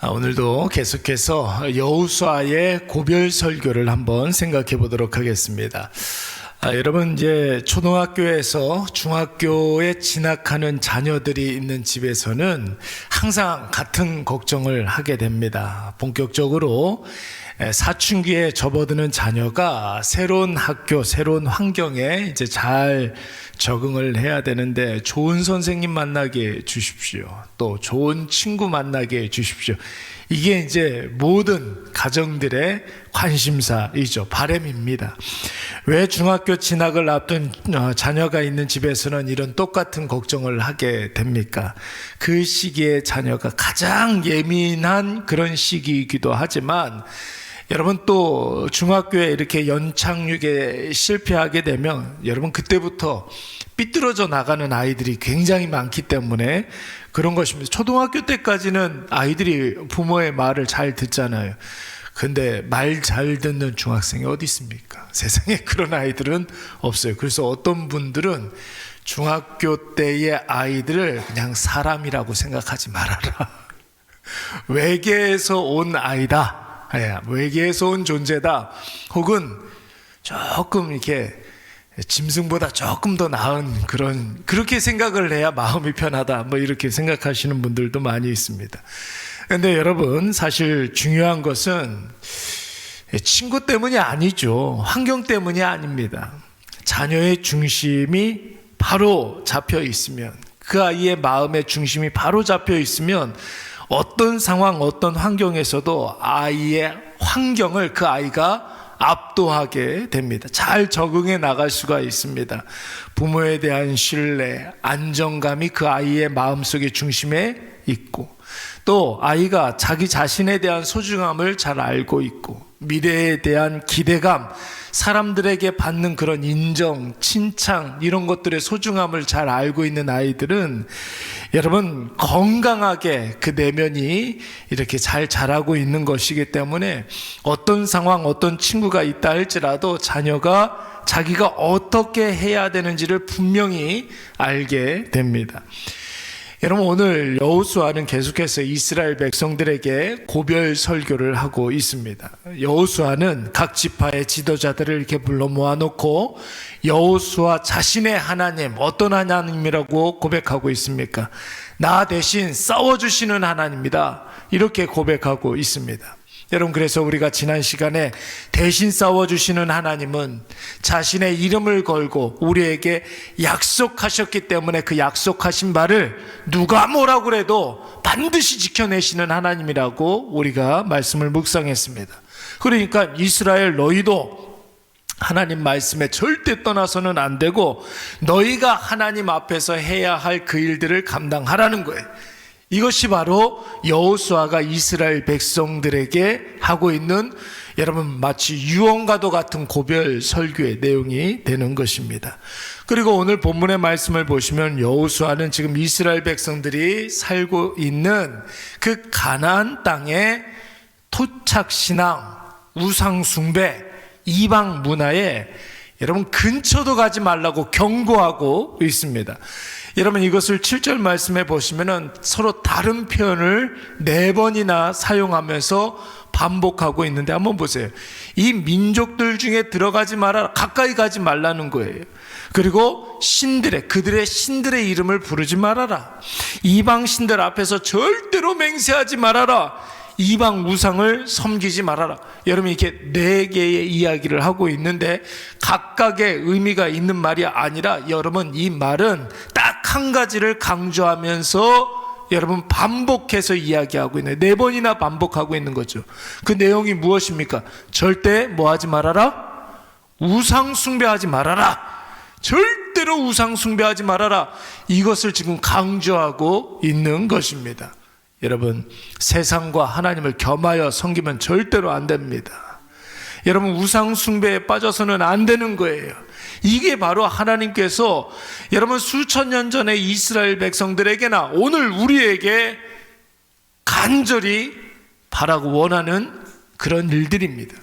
오늘도 계속해서 여호수아의 고별 설교를 한번 생각해 보도록 하겠습니다. 여러분, 이제 초등학교에서 중학교에 진학하는 자녀들이 있는 집에서는 항상 같은 걱정을 하게 됩니다. 본격적으로 사춘기에 접어드는 자녀가 새로운 학교, 새로운 환경에 이제 잘 적응을 해야 되는데 좋은 선생님 만나게 해 주십시오. 또 좋은 친구 만나게 해 주십시오. 이게 이제 모든 가정들의 관심사이죠. 바람입니다. 왜 중학교 진학을 앞둔 자녀가 있는 집에서는 이런 똑같은 걱정을 하게 됩니까? 그 시기에 자녀가 가장 예민한 그런 시기이기도 하지만 여러분, 또 중학교에 이렇게 연착륙에 실패하게 되면 여러분 그때부터 삐뚤어져 나가는 아이들이 굉장히 많기 때문에 그런 것입니다. 초등학교 때까지는 아이들이 부모의 말을 잘 듣잖아요. 근데 말 잘 듣는 중학생이 어디 있습니까? 세상에 그런 아이들은 없어요. 그래서 어떤 분들은 중학교 때의 아이들을 그냥 사람이라고 생각하지 말아라. 외계에서 온 아이다. 외계에서 온 존재다. 혹은 조금 이렇게 짐승보다 조금 더 나은 그렇게 생각을 해야 마음이 편하다. 이렇게 생각하시는 분들도 많이 있습니다. 근데 여러분, 사실 중요한 것은 친구 때문이 아니죠. 환경 때문이 아닙니다. 자녀의 중심이 바로 잡혀 있으면, 그 아이의 마음의 중심이 바로 잡혀 있으면 어떤 상황, 어떤 환경에서도 아이의 환경을 그 아이가 압도하게 됩니다. 잘 적응해 나갈 수가 있습니다. 부모에 대한 신뢰, 안정감이 그 아이의 마음속의 중심에 있고, 또 아이가 자기 자신에 대한 소중함을 잘 알고 있고, 미래에 대한 기대감, 사람들에게 받는 그런 인정, 칭찬, 이런 것들의 소중함을 잘 알고 있는 아이들은 여러분 건강하게 그 내면이 이렇게 잘 자라고 있는 것이기 때문에 어떤 상황, 어떤 친구가 있다 할지라도 자녀가 자기가 어떻게 해야 되는지를 분명히 알게 됩니다. 여러분, 오늘 여호수아는 계속해서 이스라엘 백성들에게 고별 설교를 하고 있습니다. 여호수아는 각 지파의 지도자들을 이렇게 불러 모아놓고 여호수아 자신의 하나님, 어떤 하나님이라고 고백하고 있습니까? 나 대신 싸워주시는 하나님이다, 이렇게 고백하고 있습니다. 여러분, 그래서 우리가 지난 시간에 대신 싸워주시는 하나님은 자신의 이름을 걸고 우리에게 약속하셨기 때문에 그 약속하신 바를 누가 뭐라고 그래도 반드시 지켜내시는 하나님이라고 우리가 말씀을 묵상했습니다. 그러니까 이스라엘, 너희도 하나님 말씀에 절대 떠나서는 안 되고 너희가 하나님 앞에서 해야 할 그 일들을 감당하라는 거예요. 이것이 바로 여호수아가 이스라엘 백성들에게 하고 있는, 여러분, 마치 유언과도 같은 고별 설교의 내용이 되는 것입니다. 그리고 오늘 본문의 말씀을 보시면 여호수아는 지금 이스라엘 백성들이 살고 있는 그 가나안 땅의 토착신앙, 우상숭배, 이방 문화에 여러분 근처도 가지 말라고 경고하고 있습니다. 여러분, 이것을 7절 말씀에 보시면은 서로 다른 표현을 4번이나 사용하면서 반복하고 있는데 한번 보세요. 이 민족들 중에 들어가지 말아라, 가까이 가지 말라는 거예요. 그리고 그들의 신들의 이름을 부르지 말아라. 이방 신들 앞에서 절대로 맹세하지 말아라. 이방 우상을 섬기지 말아라. 여러분, 이렇게 4개의 이야기를 하고 있는데 각각의 의미가 있는 말이 아니라 여러분, 이 말은 딱 한 가지를 강조하면서 여러분 반복해서 이야기하고 있는, 4번이나 반복하고 있는 거죠. 그 내용이 무엇입니까? 절대 뭐 하지 말아라? 우상 숭배하지 말아라. 절대로 우상 숭배하지 말아라. 이것을 지금 강조하고 있는 것입니다. 여러분, 세상과 하나님을 겸하여 섬기면 절대로 안 됩니다. 여러분, 우상 숭배에 빠져서는 안 되는 거예요. 이게 바로 하나님께서 여러분 수천 년 전에 이스라엘 백성들에게나 오늘 우리에게 간절히 바라고 원하는 그런 일들입니다.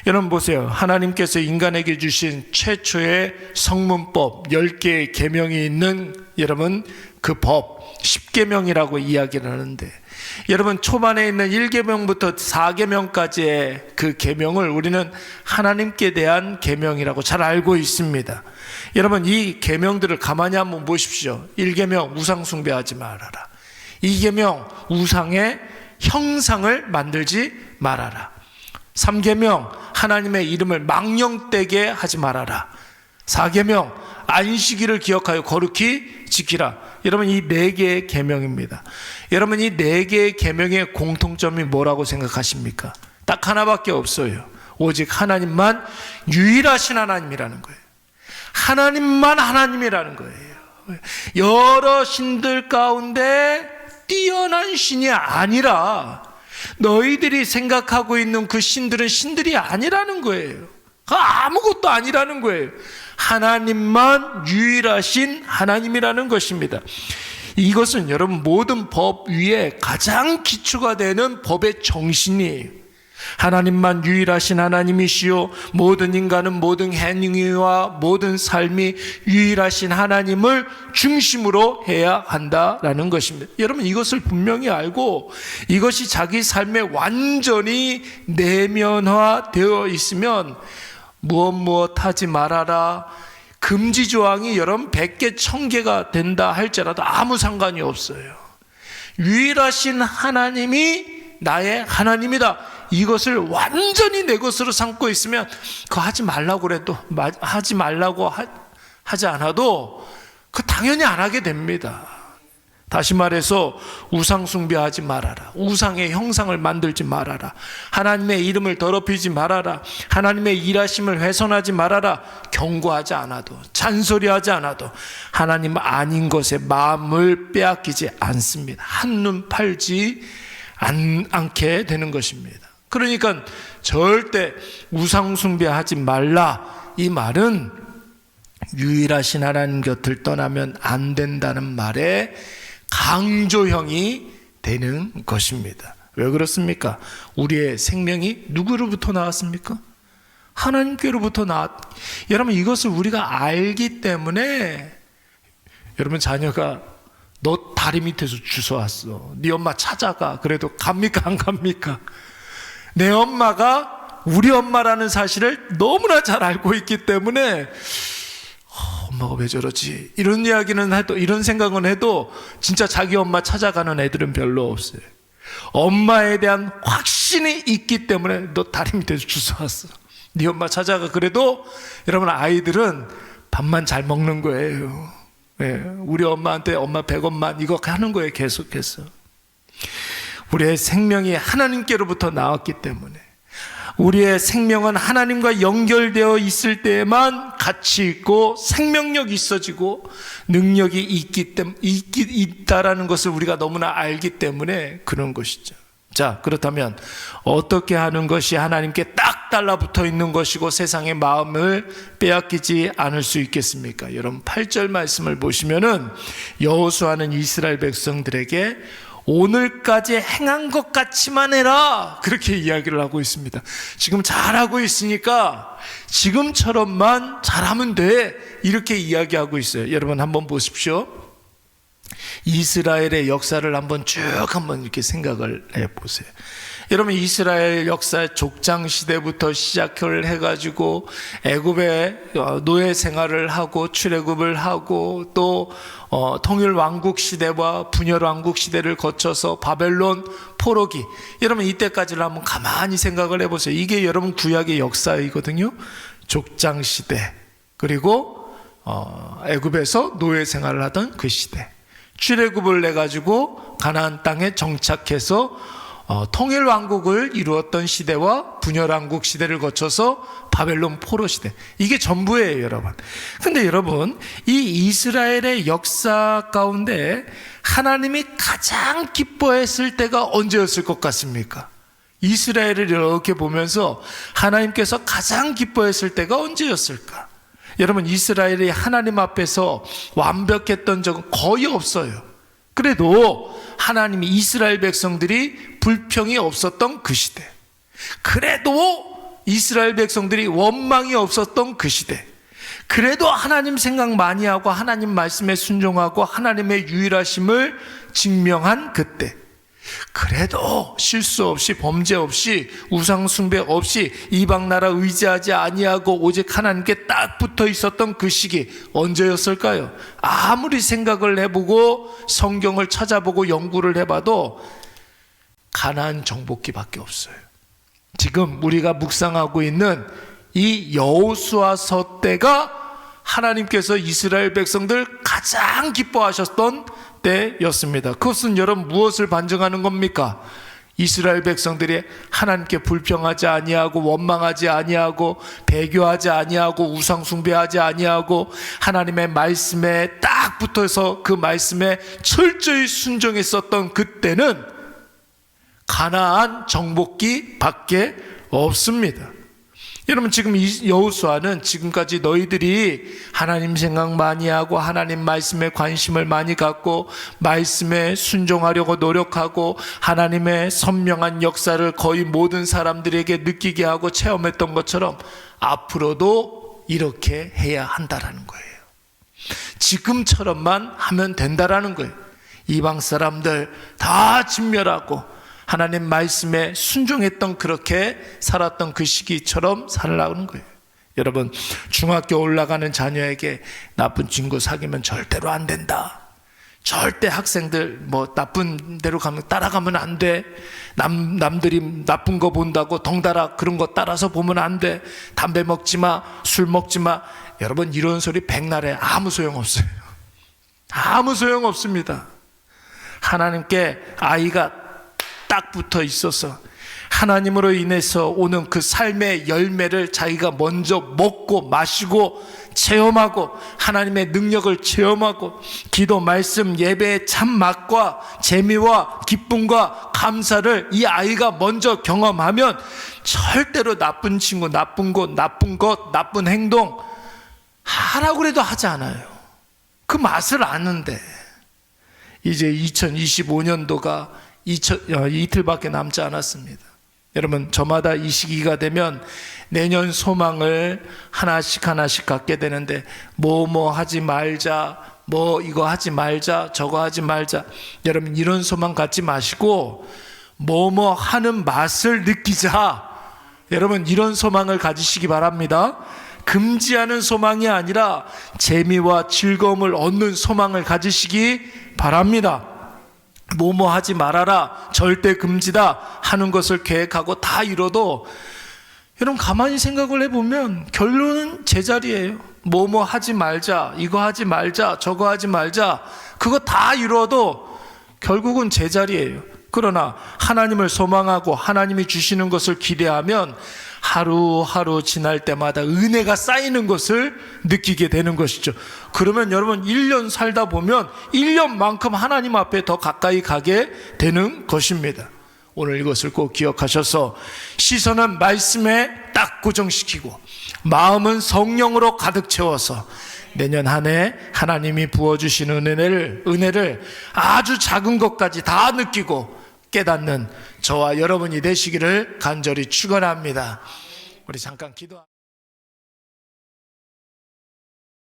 여러분 보세요. 하나님께서 인간에게 주신 최초의 성문법 10개의 계명이 있는 여러분 그 법 10계명이라고 이야기를 하는데, 여러분 초반에 있는 1계명부터 4계명까지의 그 계명을 우리는 하나님께 대한 계명이라고 잘 알고 있습니다. 여러분 이 계명들을 가만히 한번 보십시오. 1계명 우상 숭배하지 말아라. 2계명 우상의 형상을 만들지 말아라. 3계명 하나님의 이름을 망령되게 하지 말아라. 4계명 안식일을 기억하여 거룩히 지키라. 여러분 이 4개의 계명입니다. 여러분 이 4개의 계명의 공통점이 뭐라고 생각하십니까? 딱 하나밖에 없어요. 오직 하나님만 유일하신 하나님이라는 거예요. 하나님만 하나님이라는 거예요. 여러 신들 가운데 뛰어난 신이 아니라 너희들이 생각하고 있는 그 신들은 신들이 아니라는 거예요. 아무것도 아니라는 거예요. 하나님만 유일하신 하나님이라는 것입니다. 이것은 여러분 모든 법 위에 가장 기초가 되는 법의 정신이에요. 하나님만 유일하신 하나님이시요 모든 인간은 모든 행위와 모든 삶이 유일하신 하나님을 중심으로 해야 한다라는 것입니다. 여러분 이것을 분명히 알고 이것이 자기 삶에 완전히 내면화되어 있으면 무엇 하지 말아라 금지 조항이 여러분 100개 1000개가 된다 할지라도 아무 상관이 없어요. 유일하신 하나님이 나의 하나님이다, 이것을 완전히 내 것으로 삼고 있으면 그거 하지 말라고 그래도 하지 말라고 하지 않아도 그 당연히 안 하게 됩니다. 다시 말해서 우상 숭배하지 말아라. 우상의 형상을 만들지 말아라. 하나님의 이름을 더럽히지 말아라. 하나님의 일하심을 훼손하지 말아라. 경고하지 않아도, 잔소리하지 않아도 하나님 아닌 것에 마음을 빼앗기지 않습니다. 한눈 팔지 않게 되는 것입니다. 그러니까 절대 우상 숭배하지 말라, 이 말은 유일하신 하나님 곁을 떠나면 안 된다는 말에 강조형이 되는 것입니다. 왜 그렇습니까? 우리의 생명이 누구로부터 나왔습니까? 하나님께로부터 여러분 이것을 우리가 알기 때문에, 여러분 자녀가 너 다리 밑에서 주워왔어, 네 엄마 찾아가, 그래도 갑니까 안 갑니까? 내 엄마가 우리 엄마라는 사실을 너무나 잘 알고 있기 때문에 엄마가 왜 저러지, 이런 이야기는 해도, 이런 생각은 해도 진짜 자기 엄마 찾아가는 애들은 별로 없어요. 엄마에 대한 확신이 있기 때문에 너 다리 밑에서 주워왔어, 네 엄마 찾아가. 그래도 여러분 아이들은 밥만 잘 먹는 거예요. 네, 우리 엄마한테 엄마 100원만 이거 하는 거예요. 계속해서 우리의 생명이 하나님께로부터 나왔기 때문에, 우리의 생명은 하나님과 연결되어 있을 때에만 가치 있고 생명력이 있어지고 능력이 있다라는 것을 우리가 너무나 알기 때문에 그런 것이죠. 자, 그렇다면 어떻게 하는 것이 하나님께 딱 달라붙어 있는 것이고 세상의 마음을 빼앗기지 않을 수 있겠습니까? 여러분 8절 말씀을 보시면은 여호수아는 이스라엘 백성들에게 오늘까지 행한 것 같이만 해라, 그렇게 이야기를 하고 있습니다. 지금 잘하고 있으니까 지금처럼만 잘하면 돼, 이렇게 이야기하고 있어요. 여러분 한번 보십시오. 이스라엘의 역사를 한번 쭉 한번 이렇게 생각을 해보세요. 여러분 이스라엘 역사 족장 시대부터 시작을 해가지고 애굽의 노예 생활을 하고 출애굽을 하고 또 통일 왕국 시대와 분열 왕국 시대를 거쳐서 바벨론 포로기, 여러분 이때까지를 한번 가만히 생각을 해보세요. 이게 여러분 구약의 역사이거든요. 족장 시대, 그리고 애굽에서 노예 생활을 하던 그 시대, 출애굽을 해가지고 가나안 땅에 정착해서 통일 왕국을 이루었던 시대와 분열 왕국 시대를 거쳐서 바벨론 포로 시대, 이게 전부예요, 여러분. 근데 여러분 이 이스라엘의 역사 가운데 하나님이 가장 기뻐했을 때가 언제였을 것 같습니까? 이스라엘을 이렇게 보면서 하나님께서 가장 기뻐했을 때가 언제였을까? 여러분 이스라엘이 하나님 앞에서 완벽했던 적은 거의 없어요. 그래도 하나님이 이스라엘 백성들이 불평이 없었던 그 시대, 그래도 이스라엘 백성들이 원망이 없었던 그 시대, 그래도 하나님 생각 많이 하고 하나님 말씀에 순종하고 하나님의 유일하심을 증명한 그때, 그래도 실수 없이 범죄 없이 우상 숭배 없이 이방 나라 의지하지 아니하고 오직 하나님께 딱 붙어 있었던 그 시기 언제였을까요? 아무리 생각을 해보고 성경을 찾아보고 연구를 해봐도 가나안 정복기밖에 없어요. 지금 우리가 묵상하고 있는 이 여호수아서 때가 하나님께서 이스라엘 백성들 가장 기뻐하셨던 때였습니다. 그것은 여러분 무엇을 반증하는 겁니까? 이스라엘 백성들이 하나님께 불평하지 아니하고 원망하지 아니하고 배교하지 아니하고 우상 숭배하지 아니하고 하나님의 말씀에 딱 붙어서 그 말씀에 철저히 순종했었던 그때는 가나안 정복기 밖에 없습니다. 여러분, 지금 이 여호수아는 지금까지 너희들이 하나님 생각 많이 하고 하나님 말씀에 관심을 많이 갖고 말씀에 순종하려고 노력하고 하나님의 선명한 역사를 거의 모든 사람들에게 느끼게 하고 체험했던 것처럼 앞으로도 이렇게 해야 한다라는 거예요. 지금처럼만 하면 된다라는 거예요. 이방 사람들 다 진멸하고 하나님 말씀에 순종했던, 그렇게 살았던 그 시기처럼 살라는 거예요. 여러분, 중학교 올라가는 자녀에게 나쁜 친구 사귀면 절대로 안 된다, 절대 학생들 뭐 나쁜 데로 가면 따라가면 안 돼, 남들이 나쁜 거 본다고 덩달아 그런 거 따라서 보면 안 돼, 담배 먹지 마, 술 먹지 마, 여러분 이런 소리 백날에 아무 소용없어요. 아무 소용없습니다. 하나님께 아이가 딱 붙어 있어서 하나님으로 인해서 오는 그 삶의 열매를 자기가 먼저 먹고 마시고 체험하고 하나님의 능력을 체험하고 기도, 말씀, 예배의 참 맛과 재미와 기쁨과 감사를 이 아이가 먼저 경험하면 절대로 나쁜 친구, 나쁜 곳, 나쁜 것, 나쁜 행동 하라고 해도 하지 않아요. 그 맛을 아는데. 이제 2025년도가 이틀밖에 남지 않았습니다. 여러분, 저마다 이 시기가 되면 내년 소망을 하나씩 갖게 되는데 뭐 하지 말자, 뭐 이거 하지 말자, 저거 하지 말자. 여러분, 이런 소망 갖지 마시고 뭐 하는 맛을 느끼자. 여러분, 이런 소망을 가지시기 바랍니다. 금지하는 소망이 아니라 재미와 즐거움을 얻는 소망을 가지시기 바랍니다. 뭐뭐 하지 말아라, 절대 금지다 하는 것을 계획하고 다 이뤄도 여러분 가만히 생각을 해보면 결론은 제자리예요. 뭐뭐 하지 말자, 이거 하지 말자, 저거 하지 말자, 그거 다 이뤄도 결국은 제자리예요. 그러나 하나님을 소망하고 하나님이 주시는 것을 기대하면 하루하루 지날 때마다 은혜가 쌓이는 것을 느끼게 되는 것이죠. 그러면 여러분 1년 살다 보면 1년만큼 하나님 앞에 더 가까이 가게 되는 것입니다. 오늘 이것을 꼭 기억하셔서 시선은 말씀에 딱 고정시키고 마음은 성령으로 가득 채워서 내년 한 해 하나님이 부어주시는 은혜를 아주 작은 것까지 다 느끼고 깨닫는 저와 여러분이 되시기를 간절히 축원합니다. 우리 잠깐 기도.